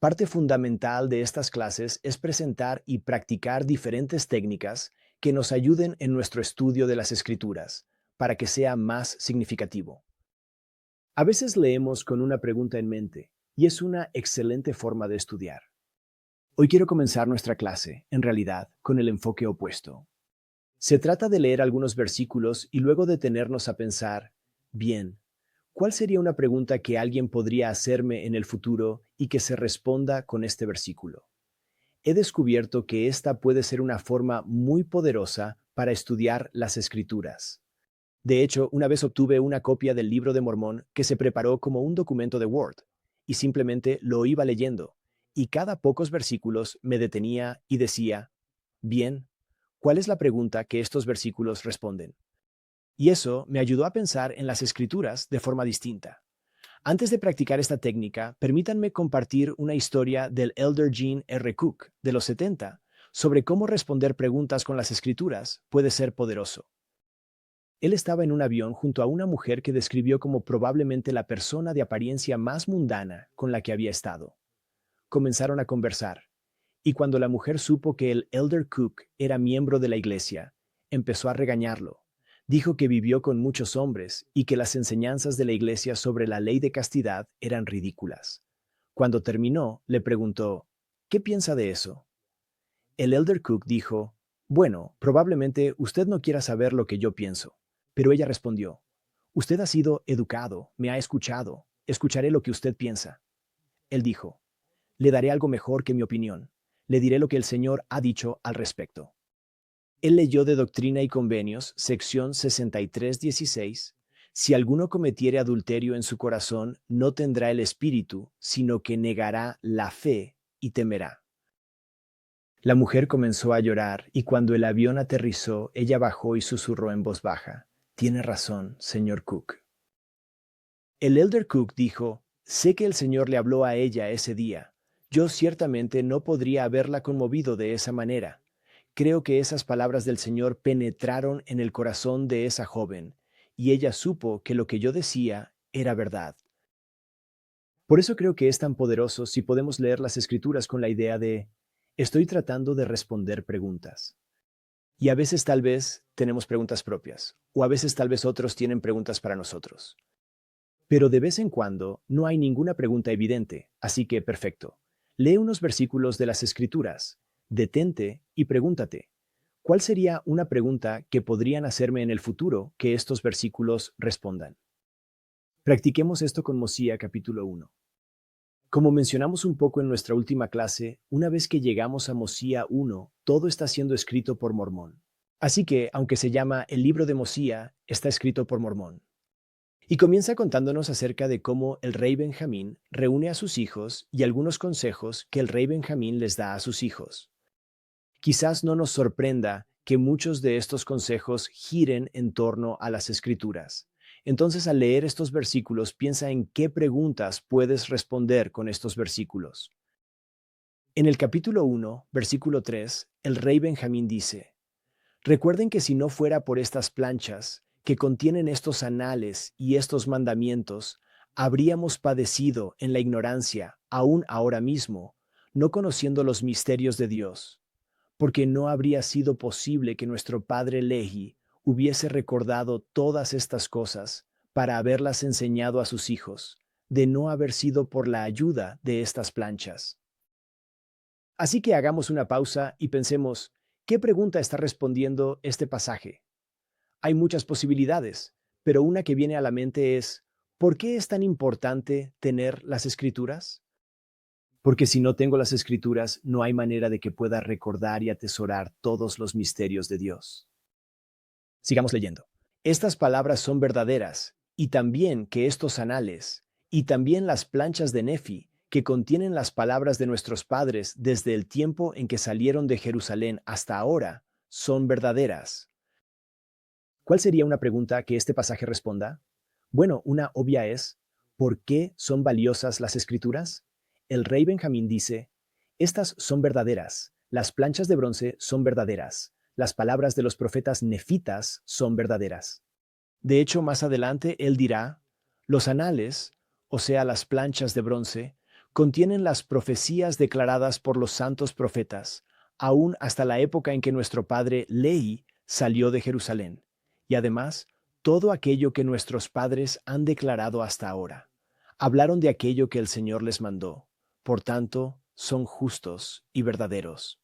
Parte fundamental de estas clases es presentar y practicar diferentes técnicas que nos ayuden en nuestro estudio de las escrituras, para que sea más significativo. A veces leemos con una pregunta en mente, y es una excelente forma de estudiar. Hoy quiero comenzar nuestra clase, en realidad, con el enfoque opuesto. Se trata de leer algunos versículos y luego detenernos a pensar, bien, ¿cuál sería una pregunta que alguien podría hacerme en el futuro y que se responda con este versículo? He descubierto que esta puede ser una forma muy poderosa para estudiar las escrituras. De hecho, una vez obtuve una copia del libro de Mormón que se preparó como un documento de Word, y simplemente lo iba leyendo, y cada pocos versículos me detenía y decía, bien, ¿cuál es la pregunta que estos versículos responden? Y eso me ayudó a pensar en las escrituras de forma distinta. Antes de practicar esta técnica, permítanme compartir una historia del Elder Gene R. Cook de los 70 sobre cómo responder preguntas con las escrituras puede ser poderoso. Él estaba en un avión junto a una mujer que describió como probablemente la persona de apariencia más mundana con la que había estado. Comenzaron a conversar, y cuando la mujer supo que el Elder Cook era miembro de la iglesia, empezó a regañarlo. Dijo que vivió con muchos hombres y que las enseñanzas de la iglesia sobre la ley de castidad eran ridículas. Cuando terminó, le preguntó, ¿qué piensa de eso? El Elder Cook dijo, bueno, probablemente usted no quiera saber lo que yo pienso. Pero ella respondió, usted ha sido educado, me ha escuchado, escucharé lo que usted piensa. Él dijo, le daré algo mejor que mi opinión. Le diré lo que el Señor ha dicho al respecto. Él leyó de Doctrina y Convenios, sección 63:16. Si alguno cometiere adulterio en su corazón, no tendrá el espíritu, sino que negará la fe y temerá. La mujer comenzó a llorar y cuando el avión aterrizó, ella bajó y susurró en voz baja, tiene razón, señor Cook. El Elder Cook dijo, sé que el Señor le habló a ella ese día. Yo ciertamente no podría haberla conmovido de esa manera. Creo que esas palabras del Señor penetraron en el corazón de esa joven, y ella supo que lo que yo decía era verdad. Por eso creo que es tan poderoso si podemos leer las Escrituras con la idea de, estoy tratando de responder preguntas. Y a veces tal vez tenemos preguntas propias, o a veces tal vez otros tienen preguntas para nosotros. Pero de vez en cuando no hay ninguna pregunta evidente, así que perfecto. Lee unos versículos de las Escrituras, detente y pregúntate, ¿cuál sería una pregunta que podrían hacerme en el futuro que estos versículos respondan? Practiquemos esto con Mosía capítulo 1. Como mencionamos un poco en nuestra última clase, una vez que llegamos a Mosía 1, todo está siendo escrito por Mormón. Así que, aunque se llama el libro de Mosía, está escrito por Mormón. Y comienza contándonos acerca de cómo el rey Benjamín reúne a sus hijos y algunos consejos que el rey Benjamín les da a sus hijos. Quizás no nos sorprenda que muchos de estos consejos giren en torno a las escrituras. Entonces, al leer estos versículos, piensa en qué preguntas puedes responder con estos versículos. En el capítulo 1, versículo 3, el rey Benjamín dice, recuerden que si no fuera por estas planchas, que contienen estos anales y estos mandamientos, habríamos padecido en la ignorancia, aún ahora mismo, no conociendo los misterios de Dios, porque no habría sido posible que nuestro padre Lehi hubiese recordado todas estas cosas para haberlas enseñado a sus hijos, de no haber sido por la ayuda de estas planchas. Así que hagamos una pausa y pensemos, ¿qué pregunta está respondiendo este pasaje? Hay muchas posibilidades, pero una que viene a la mente es, ¿por qué es tan importante tener las escrituras? Porque si no tengo las escrituras, no hay manera de que pueda recordar y atesorar todos los misterios de Dios. Sigamos leyendo. Estas palabras son verdaderas, y también que estos anales, y también las planchas de Nefi, que contienen las palabras de nuestros padres desde el tiempo en que salieron de Jerusalén hasta ahora, son verdaderas. ¿Cuál sería una pregunta que este pasaje responda? Bueno, una obvia es, ¿por qué son valiosas las escrituras? El rey Benjamín dice, estas son verdaderas, las planchas de bronce son verdaderas, las palabras de los profetas nefitas son verdaderas. De hecho, más adelante él dirá, los anales, o sea, las planchas de bronce, contienen las profecías declaradas por los santos profetas, aún hasta la época en que nuestro padre Lehi salió de Jerusalén, y además todo aquello que nuestros padres han declarado hasta ahora. Hablaron de aquello que el Señor les mandó, por tanto, son justos y verdaderos.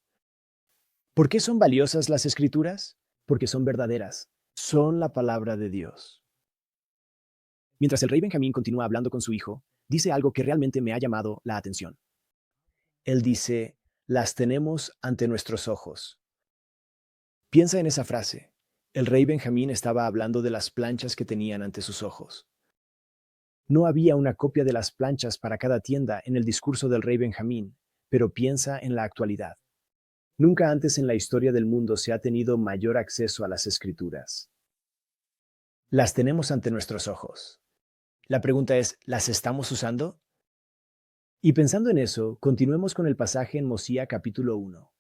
¿Por qué son valiosas las Escrituras? Porque son verdaderas, son la palabra de Dios. Mientras el rey Benjamín continúa hablando con su hijo, dice algo que realmente me ha llamado la atención. Él dice, las tenemos ante nuestros ojos. Piensa en esa frase. El rey Benjamín estaba hablando de las planchas que tenían ante sus ojos. No había una copia de las planchas para cada tienda en el discurso del rey Benjamín, pero piensa en la actualidad. Nunca antes en la historia del mundo se ha tenido mayor acceso a las escrituras. Las tenemos ante nuestros ojos. La pregunta es, ¿las estamos usando? Y pensando en eso, continuemos con el pasaje en Mosía capítulo 1.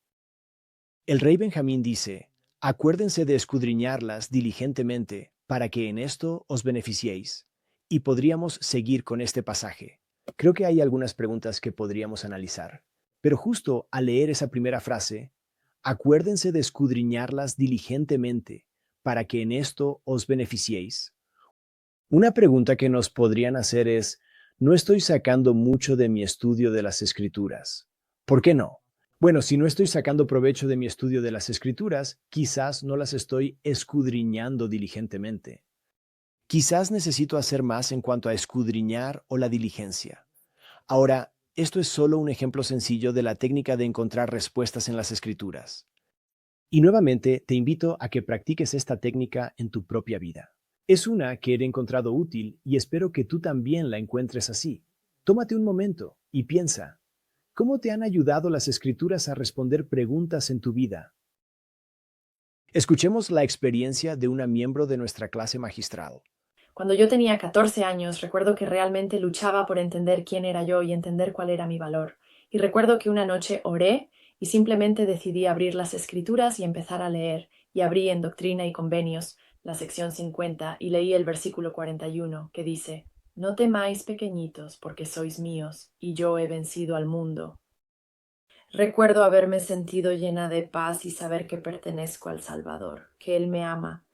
El rey Benjamín dice, acuérdense de escudriñarlas diligentemente para que en esto os beneficiéis. Y podríamos seguir con este pasaje. Creo que hay algunas preguntas que podríamos analizar. Pero justo al leer esa primera frase, acuérdense de escudriñarlas diligentemente para que en esto os beneficiéis. Una pregunta que nos podrían hacer es, no estoy sacando mucho de mi estudio de las Escrituras. ¿Por qué no? Bueno, si no estoy sacando provecho de mi estudio de las Escrituras, quizás no las estoy escudriñando diligentemente. Quizás necesito hacer más en cuanto a escudriñar o la diligencia. Ahora, esto es solo un ejemplo sencillo de la técnica de encontrar respuestas en las Escrituras. Y nuevamente te invito a que practiques esta técnica en tu propia vida. Es una que he encontrado útil y espero que tú también la encuentres así. Tómate un momento y piensa, ¿cómo te han ayudado las Escrituras a responder preguntas en tu vida? Escuchemos la experiencia de una miembro de nuestra clase magistral. Cuando yo tenía 14 años, recuerdo que realmente luchaba por entender quién era yo y entender cuál era mi valor. Y recuerdo que una noche oré y simplemente decidí abrir las escrituras y empezar a leer. Y abrí en Doctrina y Convenios, la sección 50, y leí el versículo 41, que dice, No temáis, pequeñitos, porque sois míos, y yo he vencido al mundo. Recuerdo haberme sentido llena de paz y saber que pertenezco al Salvador, que Él me ama.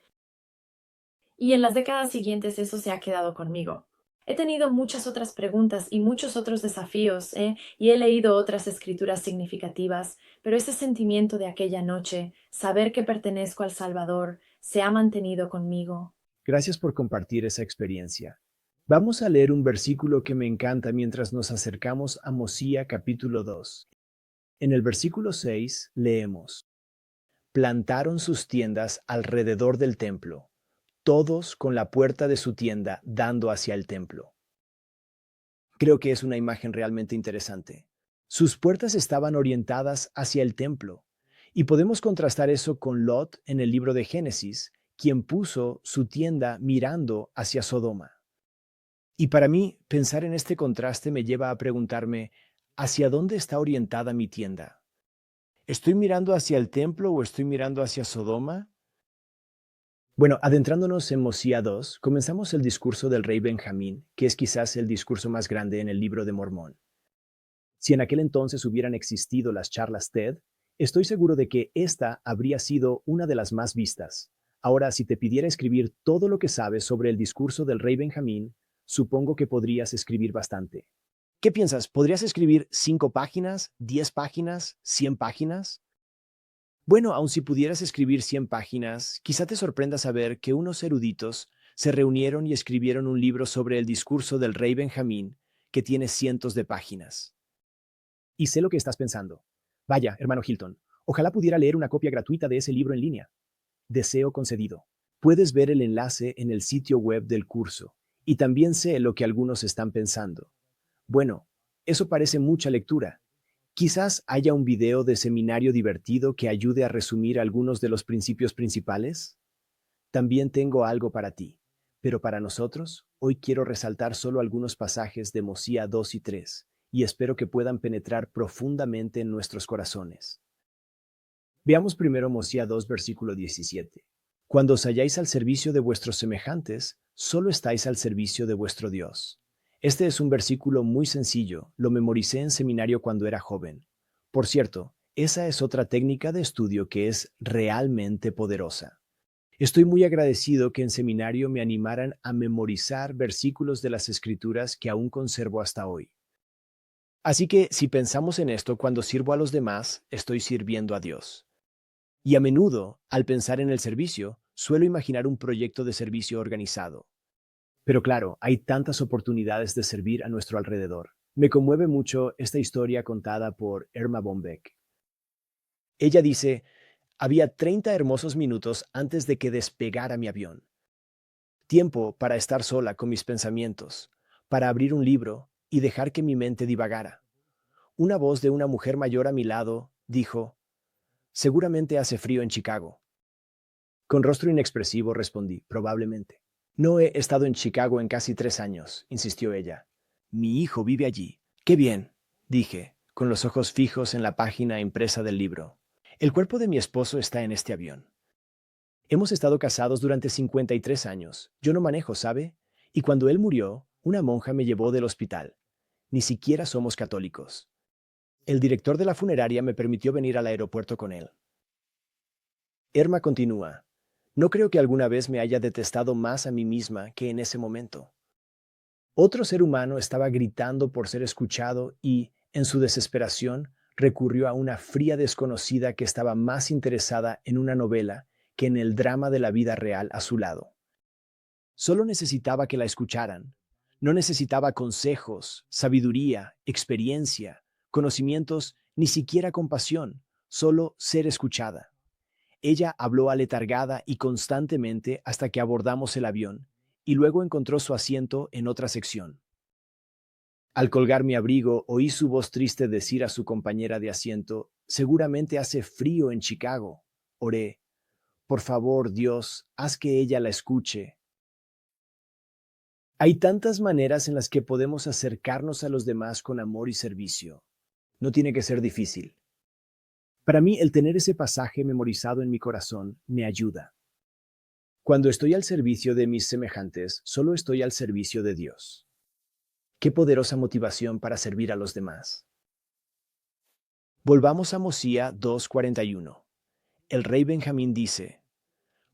Y en las décadas siguientes eso se ha quedado conmigo. He tenido muchas otras preguntas y muchos otros desafíos, y he leído otras escrituras significativas, pero ese sentimiento de aquella noche, saber que pertenezco al Salvador, se ha mantenido conmigo. Gracias por compartir esa experiencia. Vamos a leer un versículo que me encanta mientras nos acercamos a Mosía capítulo 2. En el versículo 6 leemos, plantaron sus tiendas alrededor del templo, todos con la puerta de su tienda dando hacia el templo. Creo que es una imagen realmente interesante. Sus puertas estaban orientadas hacia el templo, y podemos contrastar eso con Lot en el libro de Génesis, quien puso su tienda mirando hacia Sodoma. Y para mí, pensar en este contraste me lleva a preguntarme, ¿hacia dónde está orientada mi tienda? ¿Estoy mirando hacia el templo o estoy mirando hacia Sodoma? Bueno, adentrándonos en Mosía 2, comenzamos el discurso del rey Benjamín, que es quizás el discurso más grande en el libro de Mormón. Si en aquel entonces hubieran existido las charlas TED, estoy seguro de que esta habría sido una de las más vistas. Ahora, si te pidiera escribir todo lo que sabes sobre el discurso del rey Benjamín, supongo que podrías escribir bastante. ¿Qué piensas? ¿Podrías escribir 5 páginas, 10 páginas, 100 páginas? Bueno, aun si pudieras escribir 100 páginas, quizá te sorprenda saber que unos eruditos se reunieron y escribieron un libro sobre el discurso del rey Benjamín, que tiene cientos de páginas. Y sé lo que estás pensando. Vaya, hermano Hilton, ojalá pudiera leer una copia gratuita de ese libro en línea. Deseo concedido. Puedes ver el enlace en el sitio web del curso. Y también sé lo que algunos están pensando. Bueno, eso parece mucha lectura. Quizás haya un video de seminario divertido que ayude a resumir algunos de los principios principales. También tengo algo para ti. Pero para nosotros, hoy quiero resaltar solo algunos pasajes de Mosía 2 y 3, y espero que puedan penetrar profundamente en nuestros corazones. Veamos primero Mosía 2, versículo 17. Cuando os halláis al servicio de vuestros semejantes, solo estáis al servicio de vuestro Dios. Este es un versículo muy sencillo, lo memoricé en seminario cuando era joven. Por cierto, esa es otra técnica de estudio que es realmente poderosa. Estoy muy agradecido que en seminario me animaran a memorizar versículos de las Escrituras que aún conservo hasta hoy. Así que si pensamos en esto cuando sirvo a los demás, estoy sirviendo a Dios. Y a menudo, al pensar en el servicio, suelo imaginar un proyecto de servicio organizado. Pero claro, hay tantas oportunidades de servir a nuestro alrededor. Me conmueve mucho esta historia contada por Erma Bombeck. Ella dice, había 30 hermosos minutos antes de que despegara mi avión. Tiempo para estar sola con mis pensamientos, para abrir un libro y dejar que mi mente divagara. Una voz de una mujer mayor a mi lado dijo, seguramente hace frío en Chicago. Con rostro inexpresivo respondí, probablemente. No he estado en Chicago en casi 3 años, insistió ella. Mi hijo vive allí. ¡Qué bien!, dije, con los ojos fijos en la página impresa del libro. El cuerpo de mi esposo está en este avión. Hemos estado casados durante 53 años. Yo no manejo, ¿sabe? Y cuando él murió, una monja me llevó del hospital. Ni siquiera somos católicos. El director de la funeraria me permitió venir al aeropuerto con él. Erma continúa. No creo que alguna vez me haya detestado más a mí misma que en ese momento. Otro ser humano estaba gritando por ser escuchado y, en su desesperación, recurrió a una fría desconocida que estaba más interesada en una novela que en el drama de la vida real a su lado. Solo necesitaba que la escucharan. No necesitaba consejos, sabiduría, experiencia, conocimientos, ni siquiera compasión, solo ser escuchada. Ella habló aletargada y constantemente hasta que abordamos el avión, y luego encontró su asiento en otra sección. Al colgar mi abrigo, oí su voz triste decir a su compañera de asiento, seguramente hace frío en Chicago. Oré, por favor, Dios, haz que ella la escuche. Hay tantas maneras en las que podemos acercarnos a los demás con amor y servicio. No tiene que ser difícil. Para mí, el tener ese pasaje memorizado en mi corazón me ayuda. Cuando estoy al servicio de mis semejantes, solo estoy al servicio de Dios. Qué poderosa motivación para servir a los demás. Volvamos a Mosía 2:41. El rey Benjamín dice,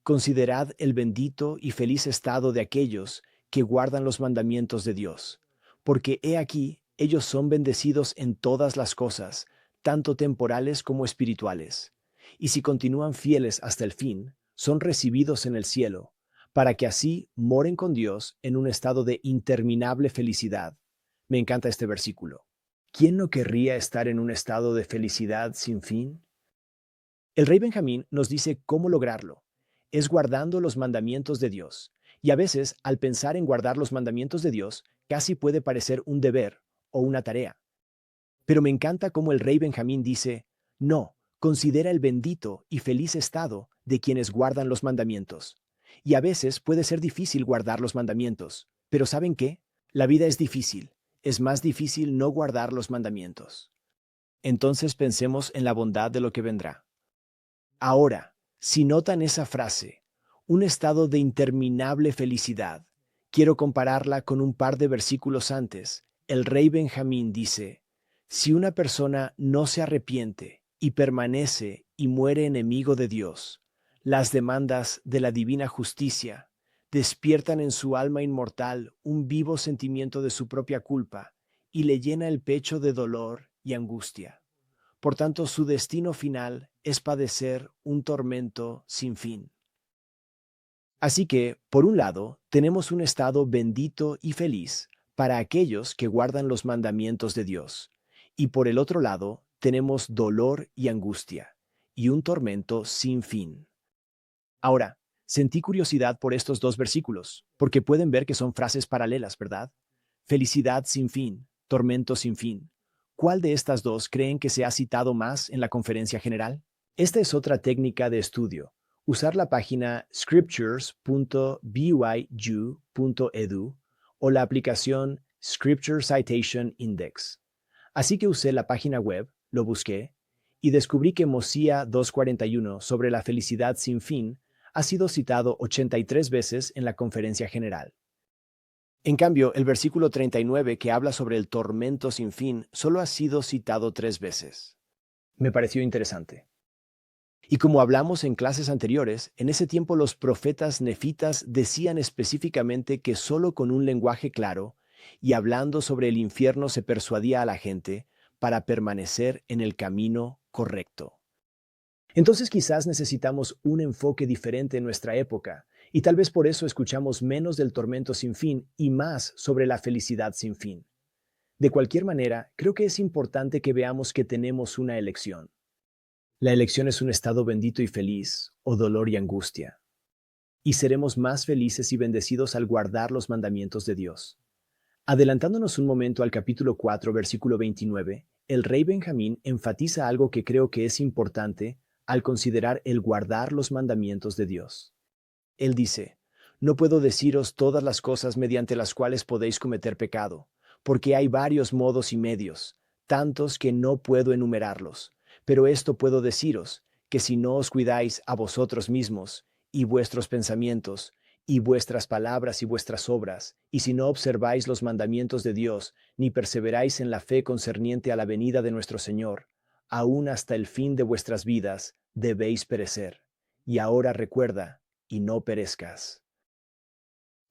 considerad el bendito y feliz estado de aquellos que guardan los mandamientos de Dios, porque he aquí, ellos son bendecidos en todas las cosas, tanto temporales como espirituales, y si continúan fieles hasta el fin, son recibidos en el cielo, para que así moren con Dios en un estado de interminable felicidad. Me encanta este versículo. ¿Quién no querría estar en un estado de felicidad sin fin? El rey Benjamín nos dice cómo lograrlo. Es guardando los mandamientos de Dios. Y a veces, al pensar en guardar los mandamientos de Dios, casi puede parecer un deber o una tarea. Pero me encanta cómo el rey Benjamín dice, no, considera el bendito y feliz estado de quienes guardan los mandamientos. Y a veces puede ser difícil guardar los mandamientos. Pero ¿saben qué? La vida es difícil. Es más difícil no guardar los mandamientos. Entonces pensemos en la bondad de lo que vendrá. Ahora, si notan esa frase, un estado de interminable felicidad, quiero compararla con un par de versículos antes. El rey Benjamín dice, si una persona no se arrepiente y permanece y muere enemigo de Dios, las demandas de la divina justicia despiertan en su alma inmortal un vivo sentimiento de su propia culpa y le llena el pecho de dolor y angustia. Por tanto, su destino final es padecer un tormento sin fin. Así que, por un lado, tenemos un estado bendito y feliz para aquellos que guardan los mandamientos de Dios, y por el otro lado, tenemos dolor y angustia, y un tormento sin fin. Ahora, sentí curiosidad por estos dos versículos, porque pueden ver que son frases paralelas, ¿verdad? Felicidad sin fin, tormento sin fin. ¿Cuál de estas dos creen que se ha citado más en la conferencia general? Esta es otra técnica de estudio. Usar la página scriptures.byu.edu o la aplicación Scripture Citation Index. Así que usé la página web, lo busqué, y descubrí que Mosía 2:41 sobre la felicidad sin fin ha sido citado 83 veces en la conferencia general. En cambio, el versículo 39, que habla sobre el tormento sin fin, solo ha sido citado 3 veces. Me pareció interesante. Y como hablamos en clases anteriores, en ese tiempo los profetas nefitas decían específicamente que solo con un lenguaje claro y hablando sobre el infierno se persuadía a la gente para permanecer en el camino correcto. Entonces quizás necesitamos un enfoque diferente en nuestra época, y tal vez por eso escuchamos menos del tormento sin fin y más sobre la felicidad sin fin. De cualquier manera, creo que es importante que veamos que tenemos una elección. La elección es un estado bendito y feliz, o dolor y angustia. Y seremos más felices y bendecidos al guardar los mandamientos de Dios. Adelantándonos un momento al capítulo 4, versículo 29, el rey Benjamín enfatiza algo que creo que es importante al considerar el guardar los mandamientos de Dios. Él dice, no puedo deciros todas las cosas mediante las cuales podéis cometer pecado, porque hay varios modos y medios, tantos que no puedo enumerarlos. Pero esto puedo deciros, que si no os cuidáis a vosotros mismos, y vuestros pensamientos, y vuestras palabras y vuestras obras, y si no observáis los mandamientos de Dios, ni perseveráis en la fe concerniente a la venida de nuestro Señor, aún hasta el fin de vuestras vidas, debéis perecer. Y ahora recuerda, y no perezcas.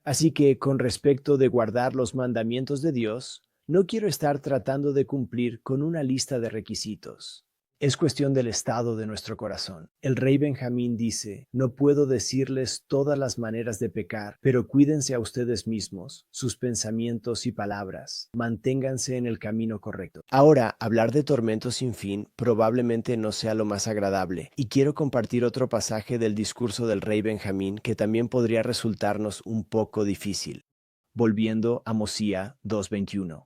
Así que, con respecto de guardar los mandamientos de Dios, no quiero estar tratando de cumplir con una lista de requisitos. Es cuestión del estado de nuestro corazón. El rey Benjamín dice, no puedo decirles todas las maneras de pecar, pero cuídense a ustedes mismos, sus pensamientos y palabras. Manténganse en el camino correcto. Ahora, hablar de tormentos sin fin probablemente no sea lo más agradable, y quiero compartir otro pasaje del discurso del rey Benjamín que también podría resultarnos un poco difícil. Volviendo a Mosía 2:21.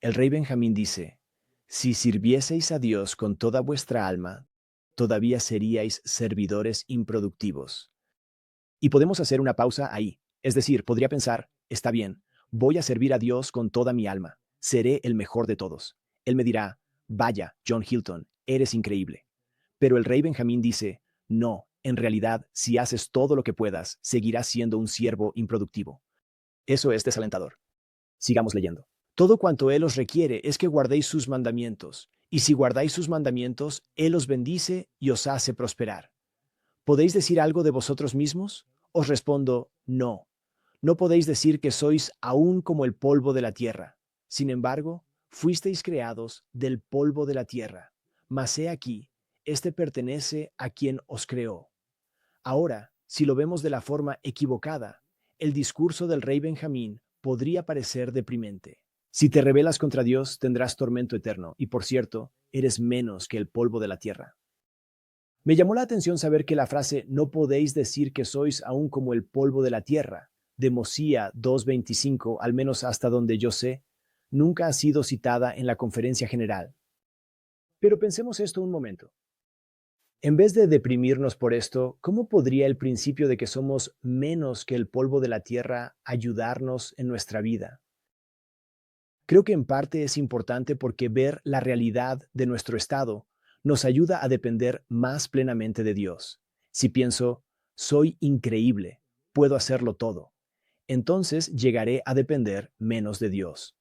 El rey Benjamín dice, si sirvieseis a Dios con toda vuestra alma, todavía seríais servidores improductivos. Y podemos hacer una pausa ahí. Es decir, podría pensar, está bien, voy a servir a Dios con toda mi alma, seré el mejor de todos. Él me dirá, vaya, John Hilton, eres increíble. Pero el rey Benjamín dice, no, en realidad, si haces todo lo que puedas, seguirás siendo un siervo improductivo. Eso es desalentador. Sigamos leyendo. Todo cuanto Él os requiere es que guardéis sus mandamientos, y si guardáis sus mandamientos, Él os bendice y os hace prosperar. ¿Podéis decir algo de vosotros mismos? Os respondo, no. No podéis decir que sois aún como el polvo de la tierra. Sin embargo, fuisteis creados del polvo de la tierra. Mas he aquí, este pertenece a quien os creó. Ahora, si lo vemos de la forma equivocada, el discurso del rey Benjamín podría parecer deprimente. Si te rebelas contra Dios, tendrás tormento eterno, y por cierto, eres menos que el polvo de la tierra. Me llamó la atención saber que la frase no podéis decir que sois aún como el polvo de la tierra, de Mosía 2:25, al menos hasta donde yo sé, nunca ha sido citada en la conferencia general. Pero pensemos esto un momento. En vez de deprimirnos por esto, ¿cómo podría el principio de que somos menos que el polvo de la tierra ayudarnos en nuestra vida? Creo que en parte es importante porque ver la realidad de nuestro estado nos ayuda a depender más plenamente de Dios. Si pienso, soy increíble, puedo hacerlo todo, entonces llegaré a depender menos de Dios.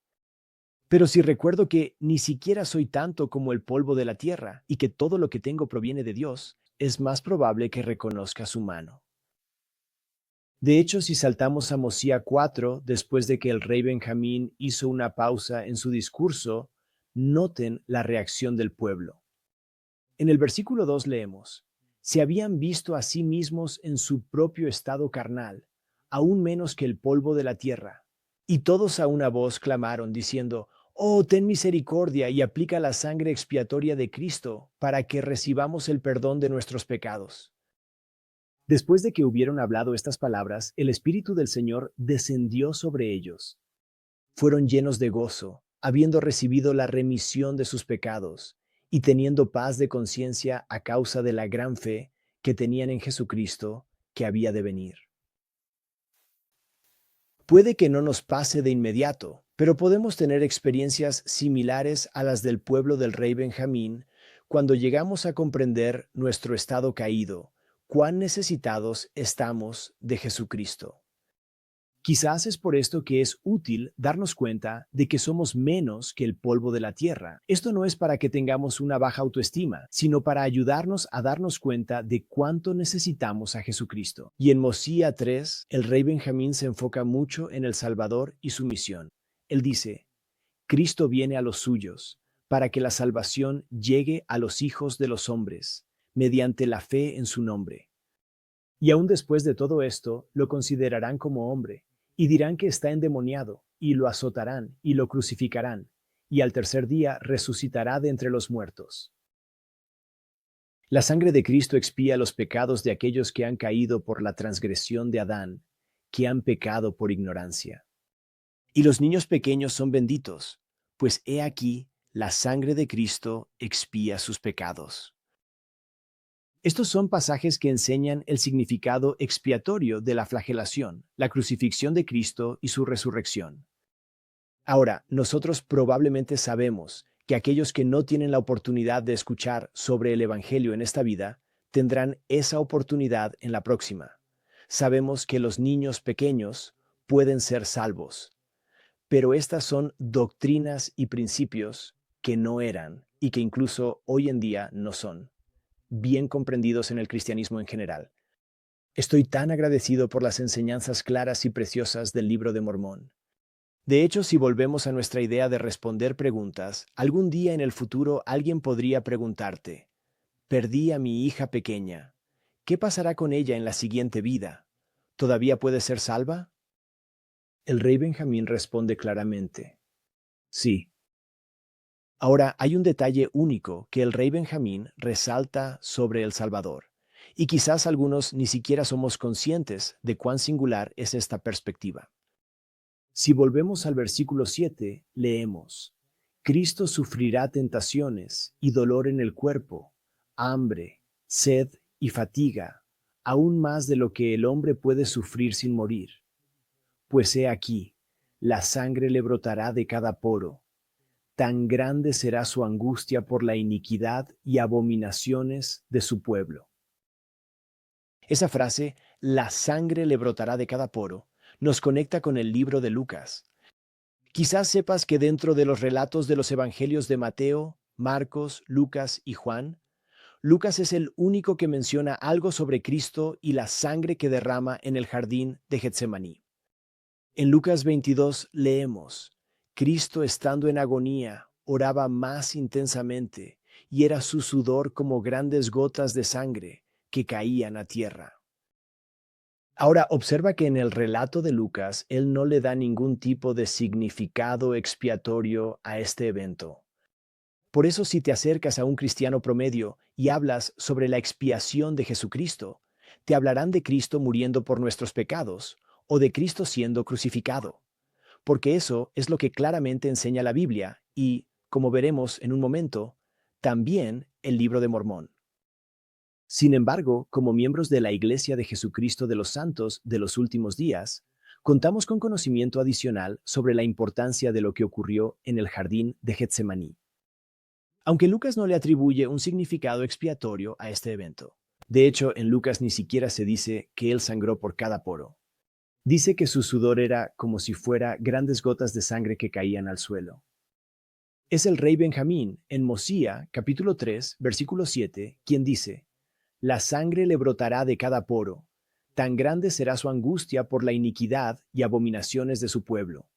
Pero si recuerdo que ni siquiera soy tanto como el polvo de la tierra y que todo lo que tengo proviene de Dios, es más probable que reconozca su mano. De hecho, si saltamos a Mosía 4, después de que el rey Benjamín hizo una pausa en su discurso, noten la reacción del pueblo. En el versículo 2 leemos, se habían visto a sí mismos en su propio estado carnal, aún menos que el polvo de la tierra. Y todos a una voz clamaron, diciendo, oh, ten misericordia y aplica la sangre expiatoria de Cristo para que recibamos el perdón de nuestros pecados. Después de que hubieron hablado estas palabras, el Espíritu del Señor descendió sobre ellos. Fueron llenos de gozo, habiendo recibido la remisión de sus pecados, y teniendo paz de conciencia a causa de la gran fe que tenían en Jesucristo, que había de venir. Puede que no nos pase de inmediato, pero podemos tener experiencias similares a las del pueblo del rey Benjamín cuando llegamos a comprender nuestro estado caído, cuán necesitados estamos de Jesucristo. Quizás es por esto que es útil darnos cuenta de que somos menos que el polvo de la tierra. Esto no es para que tengamos una baja autoestima, sino para ayudarnos a darnos cuenta de cuánto necesitamos a Jesucristo. Y en Mosía 3, el rey Benjamín se enfoca mucho en el Salvador y su misión. Él dice, Cristo viene a los suyos, para que la salvación llegue a los hijos de los hombres, mediante la fe en su nombre. Y aún después de todo esto, lo considerarán como hombre, y dirán que está endemoniado, y lo azotarán, y lo crucificarán, y al tercer día resucitará de entre los muertos. La sangre de Cristo expía los pecados de aquellos que han caído por la transgresión de Adán, que han pecado por ignorancia. Y los niños pequeños son benditos, pues he aquí, la sangre de Cristo expía sus pecados. Estos son pasajes que enseñan el significado expiatorio de la flagelación, la crucifixión de Cristo y su resurrección. Ahora, nosotros probablemente sabemos que aquellos que no tienen la oportunidad de escuchar sobre el Evangelio en esta vida, tendrán esa oportunidad en la próxima. Sabemos que los niños pequeños pueden ser salvos, pero estas son doctrinas y principios que no eran y que incluso hoy en día no son bien comprendidos en el cristianismo en general. Estoy tan agradecido por las enseñanzas claras y preciosas del Libro de Mormón. De hecho, si volvemos a nuestra idea de responder preguntas, algún día en el futuro alguien podría preguntarte, perdí a mi hija pequeña. ¿Qué pasará con ella en la siguiente vida? ¿Todavía puede ser salva? El rey Benjamín responde claramente, sí. Ahora, hay un detalle único que el rey Benjamín resalta sobre el Salvador, y quizás algunos ni siquiera somos conscientes de cuán singular es esta perspectiva. Si volvemos al versículo 7, leemos, Cristo sufrirá tentaciones y dolor en el cuerpo, hambre, sed y fatiga, aún más de lo que el hombre puede sufrir sin morir. Pues he aquí, la sangre le brotará de cada poro, tan grande será su angustia por la iniquidad y abominaciones de su pueblo. Esa frase, la sangre le brotará de cada poro, nos conecta con el libro de Lucas. Quizás sepas que dentro de los relatos de los evangelios de Mateo, Marcos, Lucas y Juan, Lucas es el único que menciona algo sobre Cristo y la sangre que derrama en el jardín de Getsemaní. En Lucas 22 leemos, Cristo estando en agonía, oraba más intensamente, y era su sudor como grandes gotas de sangre que caían a tierra. Ahora observa que en el relato de Lucas, él no le da ningún tipo de significado expiatorio a este evento. Por eso si te acercas a un cristiano promedio y hablas sobre la expiación de Jesucristo, te hablarán de Cristo muriendo por nuestros pecados o de Cristo siendo crucificado, porque eso es lo que claramente enseña la Biblia y, como veremos en un momento, también el Libro de Mormón. Sin embargo, como miembros de la Iglesia de Jesucristo de los Santos de los últimos días, contamos con conocimiento adicional sobre la importancia de lo que ocurrió en el jardín de Getsemaní. Aunque Lucas no le atribuye un significado expiatorio a este evento. De hecho, en Lucas ni siquiera se dice que él sangró por cada poro. Dice que su sudor era como si fuera grandes gotas de sangre que caían al suelo. Es el rey Benjamín, en Mosía, capítulo 3, versículo 7, quien dice, la sangre le brotará de cada poro, tan grande será su angustia por la iniquidad y abominaciones de su pueblo.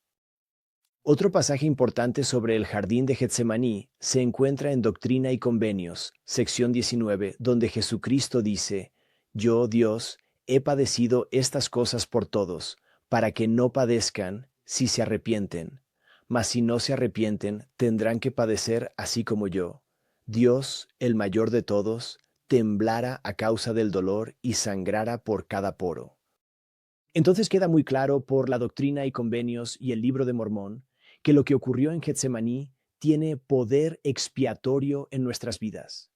Otro pasaje importante sobre el jardín de Getsemaní se encuentra en Doctrina y Convenios, sección 19, donde Jesucristo dice, yo, Dios, he padecido estas cosas por todos, para que no padezcan si se arrepienten, mas si no se arrepienten, tendrán que padecer así como yo. Dios, el mayor de todos, temblara a causa del dolor y sangrara por cada poro. Entonces queda muy claro por la Doctrina y Convenios y el Libro de Mormón que lo que ocurrió en Getsemaní tiene poder expiatorio en nuestras vidas.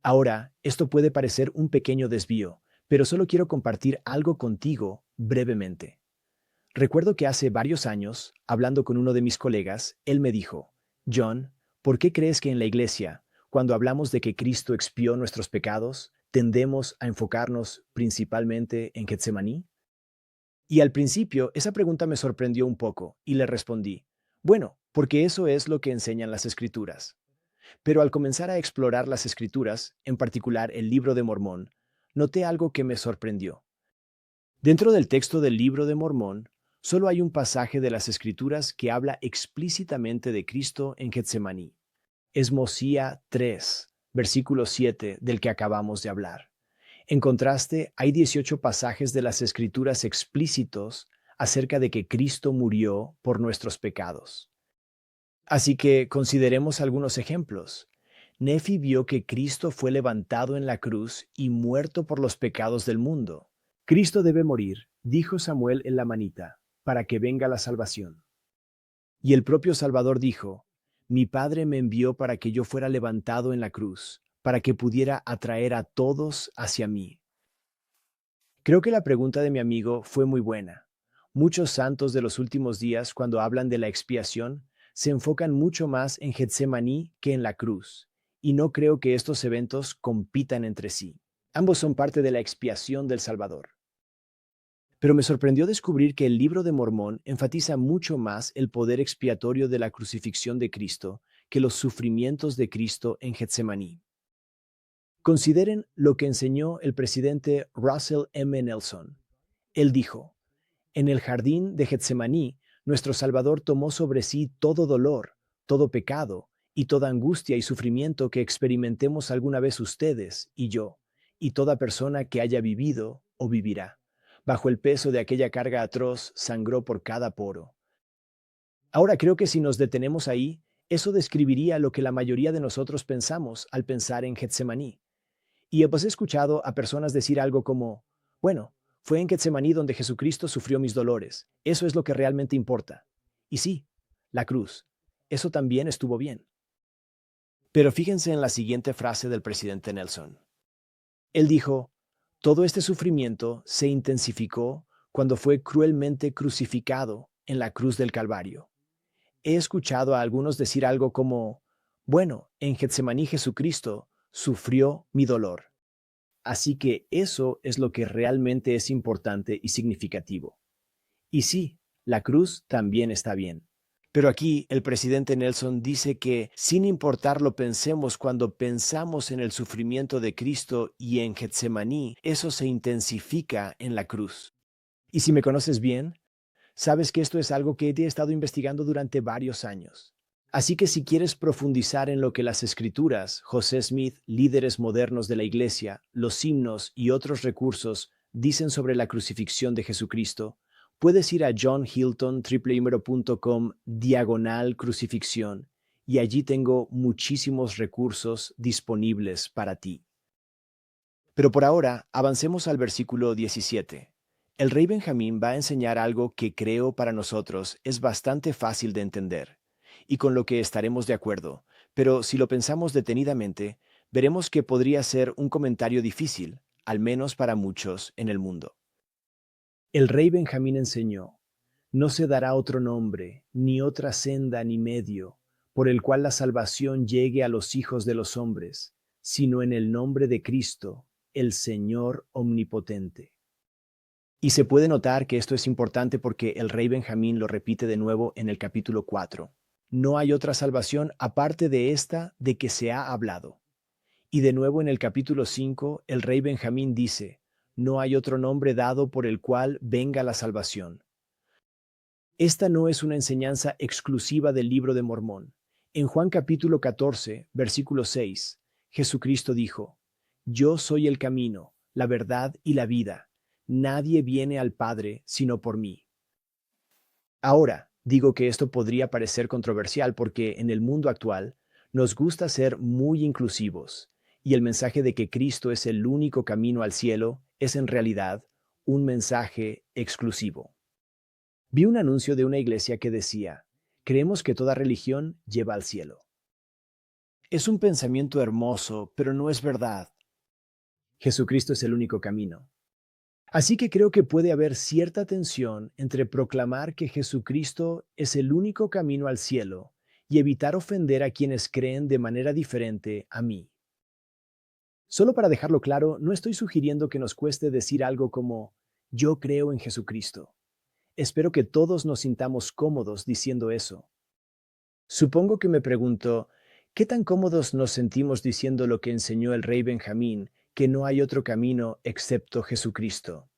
Ahora, esto puede parecer un pequeño desvío, pero solo quiero compartir algo contigo brevemente. Recuerdo que hace varios años, hablando con uno de mis colegas, él me dijo, John, ¿por qué crees que en la iglesia, cuando hablamos de que Cristo expió nuestros pecados, tendemos a enfocarnos principalmente en Getsemaní? Y al principio, esa pregunta me sorprendió un poco, y le respondí, bueno, porque eso es lo que enseñan las Escrituras. Pero al comenzar a explorar las Escrituras, en particular el Libro de Mormón, noté algo que me sorprendió. Dentro del texto del Libro de Mormón, solo hay un pasaje de las Escrituras que habla explícitamente de Cristo en Getsemaní. Es Mosía 3, versículo 7, del que acabamos de hablar. En contraste, hay 18 pasajes de las Escrituras explícitos acerca de que Cristo murió por nuestros pecados. Así que consideremos algunos ejemplos. Nefi vio que Cristo fue levantado en la cruz y muerto por los pecados del mundo. Cristo debe morir, dijo Samuel en la manita, para que venga la salvación. Y el propio Salvador dijo, mi Padre me envió para que yo fuera levantado en la cruz, para que pudiera atraer a todos hacia mí. Creo que la pregunta de mi amigo fue muy buena. Muchos santos de los últimos días, cuando hablan de la expiación, se enfocan mucho más en Getsemaní que en la cruz, y no creo que estos eventos compitan entre sí. Ambos son parte de la expiación del Salvador. Pero me sorprendió descubrir que el Libro de Mormón enfatiza mucho más el poder expiatorio de la crucifixión de Cristo que los sufrimientos de Cristo en Getsemaní. Consideren lo que enseñó el presidente Russell M. Nelson. Él dijo, en el jardín de Getsemaní, nuestro Salvador tomó sobre sí todo dolor, todo pecado y toda angustia y sufrimiento que experimentemos alguna vez ustedes y yo, y toda persona que haya vivido o vivirá. Bajo el peso de aquella carga atroz, sangró por cada poro. Ahora creo que si nos detenemos ahí, eso describiría lo que la mayoría de nosotros pensamos al pensar en Getsemaní. Y he escuchado a personas decir algo como, bueno, fue en Getsemaní donde Jesucristo sufrió mis dolores. Eso es lo que realmente importa. Y sí, la cruz. Eso también estuvo bien. Pero fíjense en la siguiente frase del presidente Nelson. Él dijo, todo este sufrimiento se intensificó cuando fue cruelmente crucificado en la cruz del Calvario. He escuchado a algunos decir algo como, bueno, en Getsemaní Jesucristo sufrió mi dolor. Así que eso es lo que realmente es importante y significativo. Y sí, la cruz también está bien. Pero aquí el presidente Nelson dice que, sin importar lo pensemos cuando pensamos en el sufrimiento de Cristo y en Getsemaní, eso se intensifica en la cruz. Y si me conoces bien, sabes que esto es algo que he estado investigando durante varios años. Así que si quieres profundizar en lo que las escrituras, José Smith, líderes modernos de la iglesia, los himnos y otros recursos dicen sobre la crucifixión de Jesucristo, puedes ir a John Hilton, www.com/crucifixión, y allí tengo muchísimos recursos disponibles para ti. Pero por ahora, avancemos al versículo 17. El rey Benjamín va a enseñar algo que creo para nosotros es bastante fácil de entender, y con lo que estaremos de acuerdo, pero si lo pensamos detenidamente, veremos que podría ser un comentario difícil, al menos para muchos en el mundo. El rey Benjamín enseñó, no se dará otro nombre, ni otra senda ni medio, por el cual la salvación llegue a los hijos de los hombres, sino en el nombre de Cristo, el Señor omnipotente. Y se puede notar que esto es importante porque el rey Benjamín lo repite de nuevo en el capítulo 4. No hay otra salvación aparte de esta de que se ha hablado. Y de nuevo en el capítulo 5, el rey Benjamín dice, no hay otro nombre dado por el cual venga la salvación. Esta no es una enseñanza exclusiva del libro de Mormón. En Juan capítulo 14, versículo 6, Jesucristo dijo, yo soy el camino, la verdad y la vida. Nadie viene al Padre sino por mí. Ahora, digo que esto podría parecer controversial porque en el mundo actual nos gusta ser muy inclusivos, y el mensaje de que Cristo es el único camino al cielo es en realidad un mensaje exclusivo. Vi un anuncio de una iglesia que decía, creemos que toda religión lleva al cielo. Es un pensamiento hermoso, pero no es verdad. Jesucristo es el único camino. Así que creo que puede haber cierta tensión entre proclamar que Jesucristo es el único camino al cielo y evitar ofender a quienes creen de manera diferente a mí. Solo para dejarlo claro, no estoy sugiriendo que nos cueste decir algo como, yo creo en Jesucristo. espero que todos nos sintamos cómodos diciendo eso. Supongo que me pregunto, ¿qué tan cómodos nos sentimos diciendo lo que enseñó el rey Benjamín, que no hay otro camino excepto Jesucristo?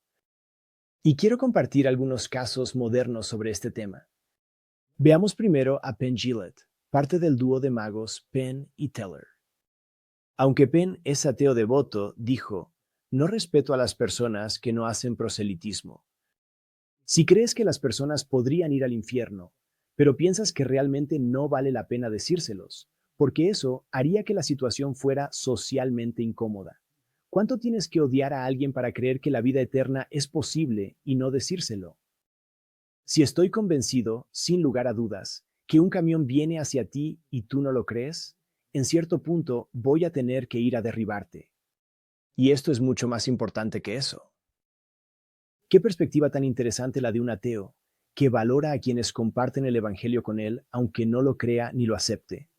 Y quiero compartir algunos casos modernos sobre este tema. Veamos primero a Penn Jillette, parte del dúo de magos Penn y Teller. Aunque Penn es ateo devoto, dijo, no respeto a las personas que no hacen proselitismo. Si crees que las personas podrían ir al infierno, pero piensas que realmente no vale la pena decírselos, porque eso haría que la situación fuera socialmente incómoda. ¿Cuánto tienes que odiar a alguien para creer que la vida eterna es posible y no decírselo? Si estoy convencido, sin lugar a dudas, que un camión viene hacia ti y tú no lo crees, en cierto punto voy a tener que ir a derribarte. Y esto es mucho más importante que eso. Qué perspectiva tan interesante la de un ateo, que valora a quienes comparten el Evangelio con él, aunque no lo crea ni lo acepte,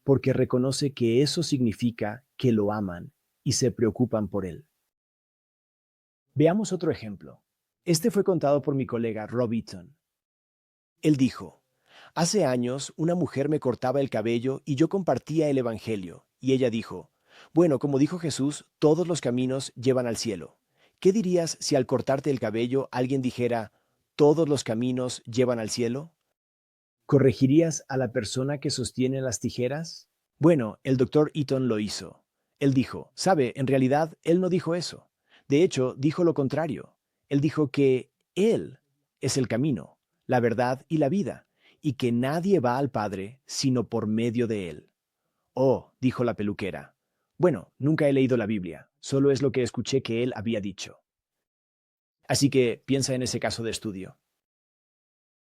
porque reconoce que eso significa que lo aman y se preocupan por él. Veamos otro ejemplo. Este fue contado por mi colega Rob Eaton. Él dijo, hace años una mujer me cortaba el cabello y yo compartía el Evangelio, y ella dijo, bueno, como dijo Jesús, todos los caminos llevan al cielo. ¿Qué dirías si al cortarte el cabello alguien dijera, todos los caminos llevan al cielo? ¿Corregirías a la persona que sostiene las tijeras? Bueno, el doctor Eaton lo hizo. Él dijo, sabe, en realidad él no dijo eso. De hecho, dijo lo contrario. Él dijo que él es el camino, la verdad y la vida, y que nadie va al Padre sino por medio de él. Oh, dijo la peluquera. Bueno, nunca he leído la Biblia, solo es lo que escuché que él había dicho. Así que piensa en ese caso de estudio.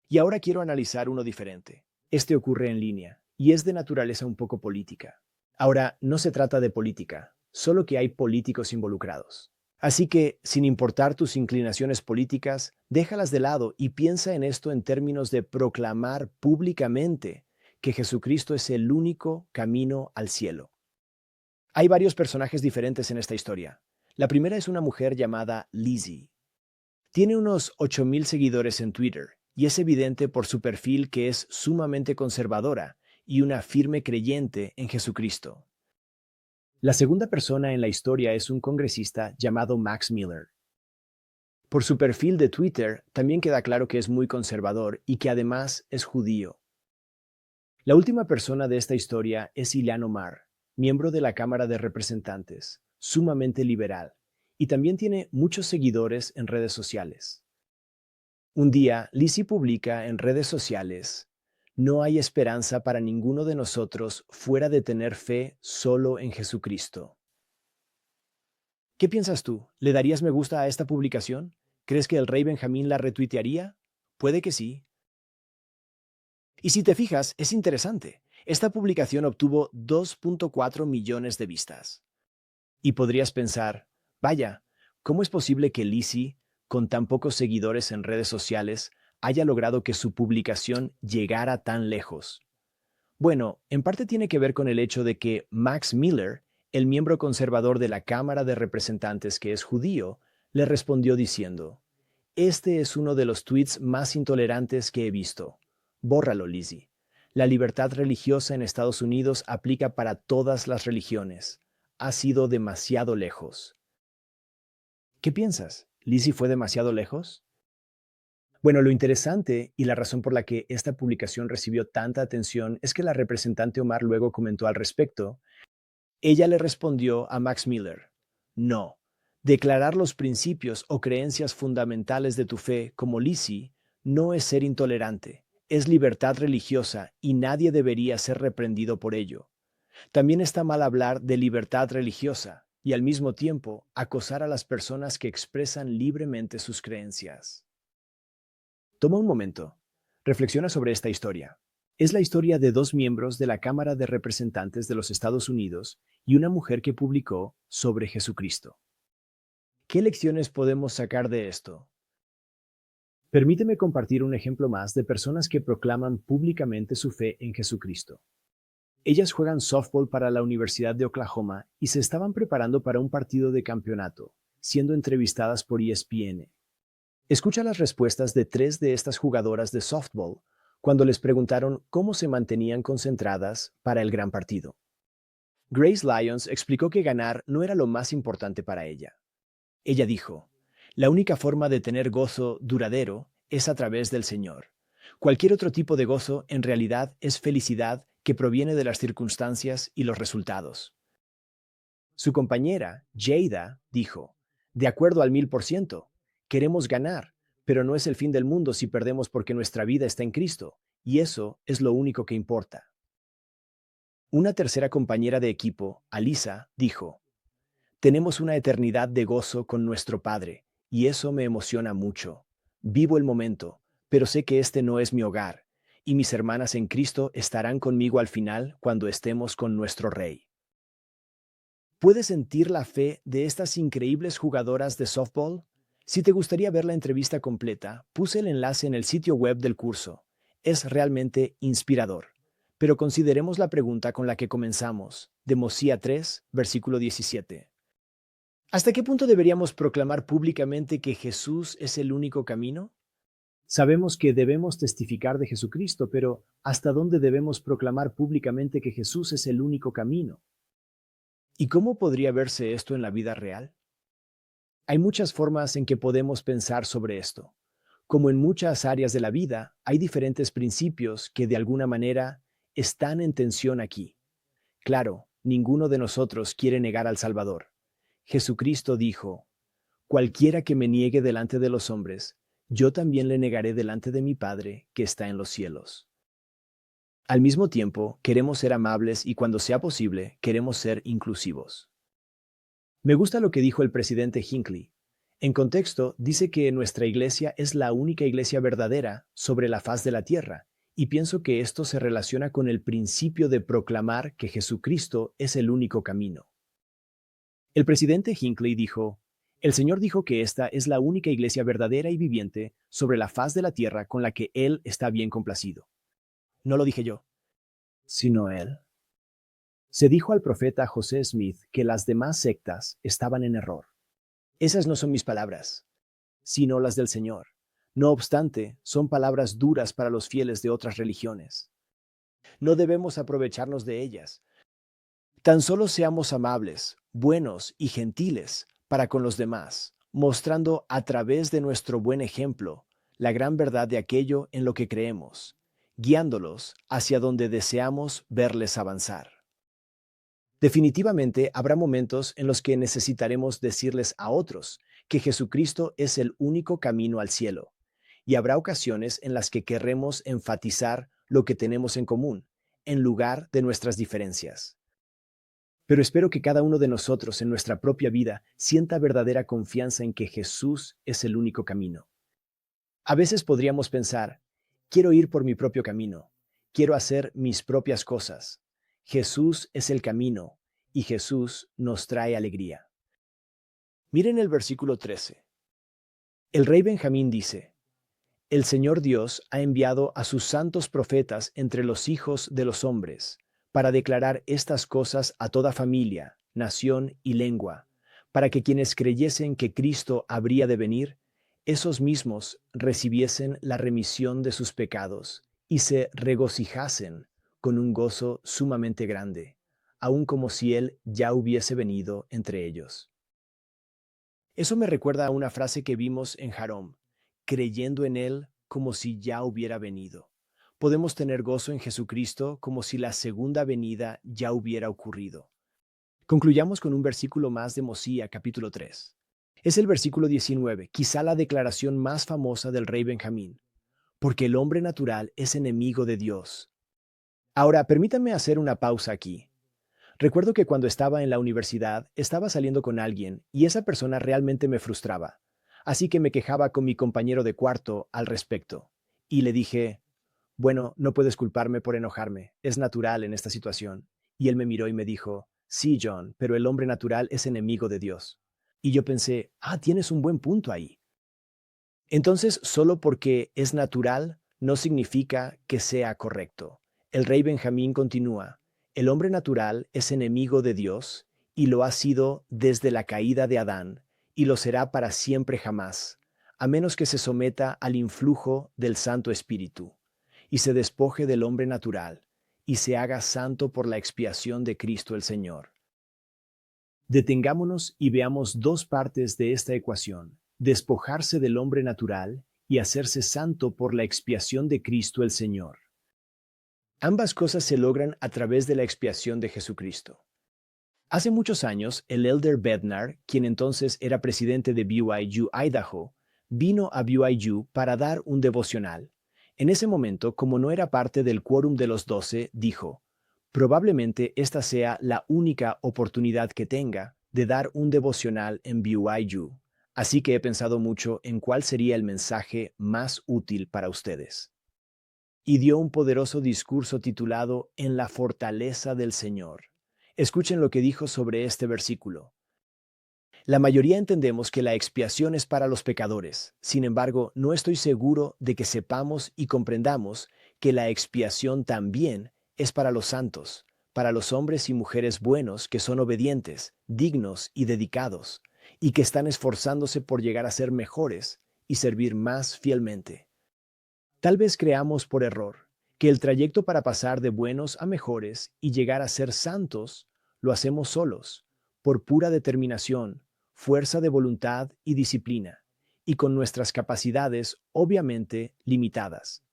Y ahora quiero analizar uno diferente. Este ocurre en línea, y es de naturaleza un poco política. Ahora, no se trata de política, solo que hay políticos involucrados. Así que, sin importar tus inclinaciones políticas, déjalas de lado y piensa en esto en términos de proclamar públicamente que Jesucristo es el único camino al cielo. Hay varios personajes diferentes en esta historia. La primera es una mujer llamada Lizzie. Tiene unos 8,000 seguidores en Twitter y es evidente por su perfil que es sumamente conservadora y una firme creyente en Jesucristo. La segunda persona en la historia es un congresista llamado Max Miller. Por su perfil de Twitter también queda claro que es muy conservador y que además es judío. La última persona de esta historia es Ilhan Omar, miembro de la Cámara de Representantes, sumamente liberal, y también tiene muchos seguidores en redes sociales. Un día, Lizzie publica en redes sociales, no hay esperanza para ninguno de nosotros fuera de tener fe solo en Jesucristo. ¿Qué piensas tú? ¿Le darías me gusta a esta publicación? ¿Crees que el rey Benjamín la retuitearía? Puede que sí. Y si te fijas, es interesante. Esta publicación obtuvo 2.4 millones de vistas. Y podrías pensar, vaya, ¿cómo es posible que Lizzie, con tan pocos seguidores en redes sociales, haya logrado que su publicación llegara tan lejos? Bueno, en parte tiene que ver con el hecho de que Max Miller, el miembro conservador de la Cámara de Representantes que es judío, le respondió diciendo, este es uno de los tweets más intolerantes que he visto. Bórralo, Lizzie. La libertad religiosa en Estados Unidos aplica para todas las religiones. Ha sido demasiado lejos. ¿Qué piensas? ¿Lizzie fue demasiado lejos? Bueno, lo interesante y la razón por la que esta publicación recibió tanta atención es que la representante Omar luego comentó al respecto. Ella le respondió a Max Miller, no, declarar los principios o creencias fundamentales de tu fe como Lizzie no es ser intolerante, es libertad religiosa y nadie debería ser reprendido por ello. También está mal hablar de libertad religiosa y al mismo tiempo acosar a las personas que expresan libremente sus creencias. Toma un momento. Reflexiona sobre esta historia. Es la historia de dos miembros de la Cámara de Representantes de los Estados Unidos y una mujer que publicó sobre Jesucristo. ¿Qué lecciones podemos sacar de esto? Permíteme compartir un ejemplo más de personas que proclaman públicamente su fe en Jesucristo. Ellas juegan softball para la Universidad de Oklahoma y se estaban preparando para un partido de campeonato, siendo entrevistadas por ESPN. Escucha las respuestas de 3 de estas jugadoras de softball cuando les preguntaron cómo se mantenían concentradas para el gran partido. Grace Lyons explicó que ganar no era lo más importante para ella. Ella dijo, la única forma de tener gozo duradero es a través del Señor. Cualquier otro tipo de gozo en realidad es felicidad que proviene de las circunstancias y los resultados. Su compañera, Jada, dijo, de acuerdo al 1000%, queremos ganar, pero no es el fin del mundo si perdemos porque nuestra vida está en Cristo, y eso es lo único que importa. Una tercera compañera de equipo, Alisa, dijo, tenemos una eternidad de gozo con nuestro Padre, y eso me emociona mucho. Vivo el momento, pero sé que este no es mi hogar, y mis hermanas en Cristo estarán conmigo al final cuando estemos con nuestro Rey. ¿Puedes sentir la fe de estas increíbles jugadoras de softball? Si te gustaría ver la entrevista completa, puse el enlace en el sitio web del curso. Es realmente inspirador. Pero consideremos la pregunta con la que comenzamos, de Mosía 3, versículo 17. ¿Hasta qué punto deberíamos proclamar públicamente que Jesús es el único camino? Sabemos que debemos testificar de Jesucristo, pero ¿hasta dónde debemos proclamar públicamente que Jesús es el único camino? ¿Y cómo podría verse esto en la vida real? Hay muchas formas en que podemos pensar sobre esto. Como en muchas áreas de la vida, hay diferentes principios que de alguna manera están en tensión aquí. Claro, ninguno de nosotros quiere negar al Salvador. Jesucristo dijo, cualquiera que me niegue delante de los hombres, yo también le negaré delante de mi Padre que está en los cielos. Al mismo tiempo, queremos ser amables y cuando sea posible, queremos ser inclusivos. Me gusta lo que dijo el presidente Hinckley. En contexto, dice que nuestra iglesia es la única iglesia verdadera sobre la faz de la tierra, y pienso que esto se relaciona con el principio de proclamar que Jesucristo es el único camino. El presidente Hinckley dijo, el Señor dijo que esta es la única iglesia verdadera y viviente sobre la faz de la tierra con la que Él está bien complacido. No lo dije yo, sino Él. Se dijo al profeta José Smith que las demás sectas estaban en error. Esas no son mis palabras, sino las del Señor. No obstante, son palabras duras para los fieles de otras religiones. No debemos aprovecharnos de ellas. Tan solo seamos amables, buenos y gentiles para con los demás, mostrando a través de nuestro buen ejemplo la gran verdad de aquello en lo que creemos, guiándolos hacia donde deseamos verles avanzar. Definitivamente habrá momentos en los que necesitaremos decirles a otros que Jesucristo es el único camino al cielo, y habrá ocasiones en las que querremos enfatizar lo que tenemos en común, en lugar de nuestras diferencias. Pero espero que cada uno de nosotros en nuestra propia vida sienta verdadera confianza en que Jesús es el único camino. A veces podríamos pensar, quiero ir por mi propio camino, quiero hacer mis propias cosas. Jesús es el camino y Jesús nos trae alegría. Miren el versículo 13. El rey Benjamín dice, el Señor Dios ha enviado a sus santos profetas entre los hijos de los hombres, para declarar estas cosas a toda familia, nación y lengua, para que quienes creyesen que Cristo habría de venir, esos mismos recibiesen la remisión de sus pecados y se regocijasen con un gozo sumamente grande, aun como si Él ya hubiese venido entre ellos. Eso me recuerda a una frase que vimos en Jarom, creyendo en Él como si ya hubiera venido. Podemos tener gozo en Jesucristo como si la segunda venida ya hubiera ocurrido. Concluyamos con un versículo más de Mosía, capítulo 3. Es el versículo 19, quizá la declaración más famosa del rey Benjamín. Porque el hombre natural es enemigo de Dios. Ahora, permítanme hacer una pausa aquí. Recuerdo que cuando estaba en la universidad, estaba saliendo con alguien y esa persona realmente me frustraba. Así que me quejaba con mi compañero de cuarto al respecto. Y le dije, bueno, no puedes culparme por enojarme, es natural en esta situación. Y él me miró y me dijo, sí, John, pero el hombre natural es enemigo de Dios. Y yo pensé, tienes un buen punto ahí. Entonces, solo porque es natural no significa que sea correcto. El rey Benjamín continúa, el hombre natural es enemigo de Dios y lo ha sido desde la caída de Adán y lo será para siempre jamás, a menos que se someta al influjo del Santo Espíritu, y se despoje del hombre natural, y se haga santo por la expiación de Cristo el Señor. Detengámonos y veamos dos partes de esta ecuación: despojarse del hombre natural y hacerse santo por la expiación de Cristo el Señor. Ambas cosas se logran a través de la expiación de Jesucristo. Hace muchos años, el elder Bednar, quien entonces era presidente de BYU Idaho, vino a BYU para dar un devocional. En ese momento, como no era parte del quórum de los 12, dijo: probablemente esta sea la única oportunidad que tenga de dar un devocional en BYU, así que he pensado mucho en cuál sería el mensaje más útil para ustedes. Y dio un poderoso discurso titulado En la fortaleza del Señor. Escuchen lo que dijo sobre este versículo. La mayoría entendemos que la expiación es para los pecadores. Sin embargo, no estoy seguro de que sepamos y comprendamos que la expiación también es para los santos, para los hombres y mujeres buenos que son obedientes, dignos y dedicados, y que están esforzándose por llegar a ser mejores y servir más fielmente. Tal vez creamos por error que el trayecto para pasar de buenos a mejores y llegar a ser santos lo hacemos solos, por pura determinación, fuerza de voluntad y disciplina, y con nuestras capacidades obviamente limitadas.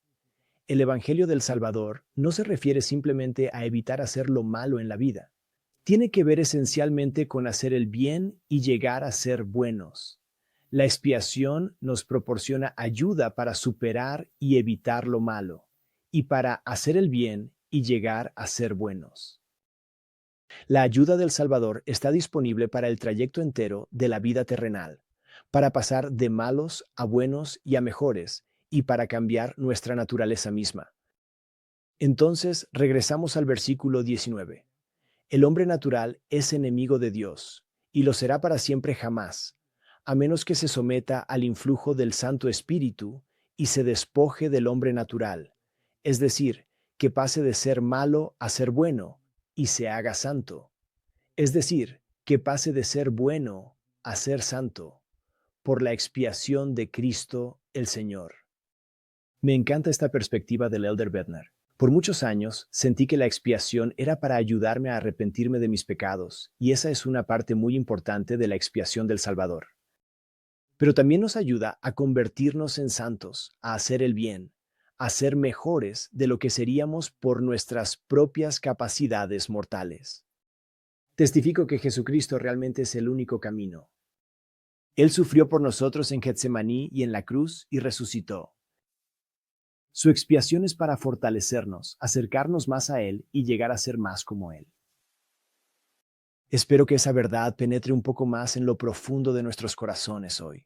El Evangelio del Salvador no se refiere simplemente a evitar hacer lo malo en la vida. Tiene que ver esencialmente con hacer el bien y llegar a ser buenos. La expiación nos proporciona ayuda para superar y evitar lo malo, y para hacer el bien y llegar a ser buenos. La ayuda del Salvador está disponible para el trayecto entero de la vida terrenal, para pasar de malos a buenos y a mejores, y para cambiar nuestra naturaleza misma. Entonces, regresamos al versículo 19. El hombre natural es enemigo de Dios, y lo será para siempre jamás, a menos que se someta al influjo del Santo Espíritu y se despoje del hombre natural, es decir, que pase de ser malo a ser bueno y se haga santo, es decir, que pase de ser bueno a ser santo, por la expiación de Cristo el Señor. Me encanta esta perspectiva del elder Bednar. Por muchos años sentí que la expiación era para ayudarme a arrepentirme de mis pecados, y esa es una parte muy importante de la expiación del Salvador. Pero también nos ayuda a convertirnos en santos, a hacer el bien, a ser mejores de lo que seríamos por nuestras propias capacidades mortales. Testifico que Jesucristo realmente es el único camino. Él sufrió por nosotros en Getsemaní y en la cruz y resucitó. Su expiación es para fortalecernos, acercarnos más a Él y llegar a ser más como Él. Espero que esa verdad penetre un poco más en lo profundo de nuestros corazones hoy.